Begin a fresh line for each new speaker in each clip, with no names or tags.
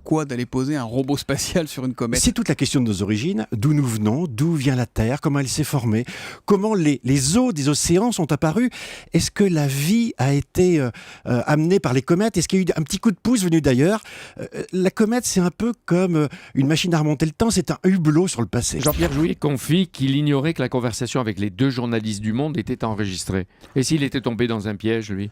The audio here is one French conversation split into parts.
quoi d'aller poser un robot spatial sur une comète?
C'est toute la question de nos origines, d'où nous venons, d'où vient la Terre, comment elle s'est formée, comment les eaux des océans sont apparues. Est-ce que la vie a été amenée par les comètes? Est-ce qu'il y a eu un petit coup de pouce venu d'ailleurs? La comète, c'est un peu comme une machine à remonter le temps, c'est un hublot sur le passé.
Jean-Pierre Jouy confie qu'il ignorait que la conversation avec les 2 journalistes du Monde était enregistrée. Et s'il était tombé dans un piège, lui?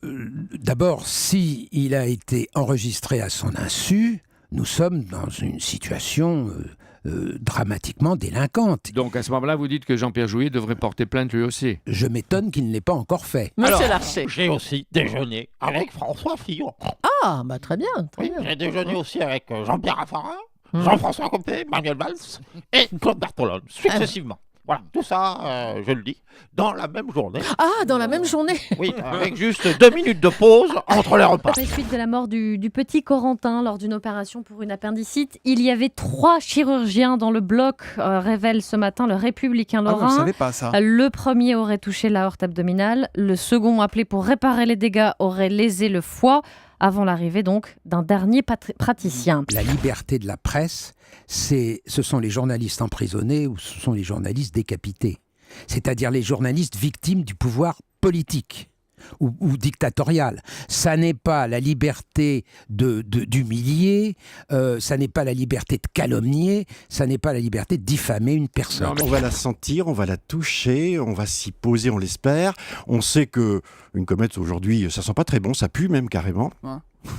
D'abord, si il a été enregistré à son insu, nous sommes dans une situation dramatiquement délinquante.
Donc à ce moment-là, vous dites que Jean-Pierre Jouy devrait porter plainte lui aussi.
Je m'étonne qu'il ne l'ait pas encore fait.
Monsieur Larcher.
J'ai aussi déjeuné avec François Fillon.
Ah, bah très bien. Très
Oui,
bien.
j'ai déjeuné aussi avec Jean-Pierre Raffarin, Jean-François Copé, Manuel Valls et Claude Berthelone, successivement. Voilà, tout ça, je le dis, dans la même journée.
Ah, dans la même journée.
Oui, avec juste 2 minutes de pause entre les repas.
À la suite de la mort du petit Corentin lors d'une opération pour une appendicite, il y avait 3 chirurgiens dans le bloc, révèle ce matin le Républicain
Ah, vous ne
Lorrain.
savez pas ça?
Le premier aurait touché l'aorte abdominale, le second, appelé pour réparer les dégâts, aurait lésé le foie, avant l'arrivée donc d'un dernier praticien.
La liberté de la presse, ce sont les journalistes emprisonnés ou ce sont les journalistes décapités. C'est-à-dire les journalistes victimes du pouvoir politique ou dictatorial. Ça n'est pas la liberté d'humilier, ça n'est pas la liberté de calomnier, ça n'est pas la liberté de diffamer une personne.
On va la sentir, on va la toucher, on va s'y poser, on l'espère. On sait que une comète aujourd'hui, ça sent pas très bon, ça pue même carrément.
Ouais.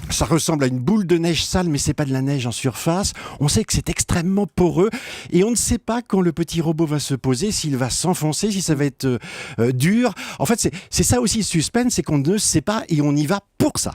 Ça ressemble à une boule de neige sale, mais c'est pas de la neige en surface. On sait que c'est extrêmement poreux et on ne sait pas quand le petit robot va se poser, s'il va s'enfoncer, si ça va être dur. En fait, c'est ça aussi le suspense, c'est qu'on ne sait pas et on y va pour ça.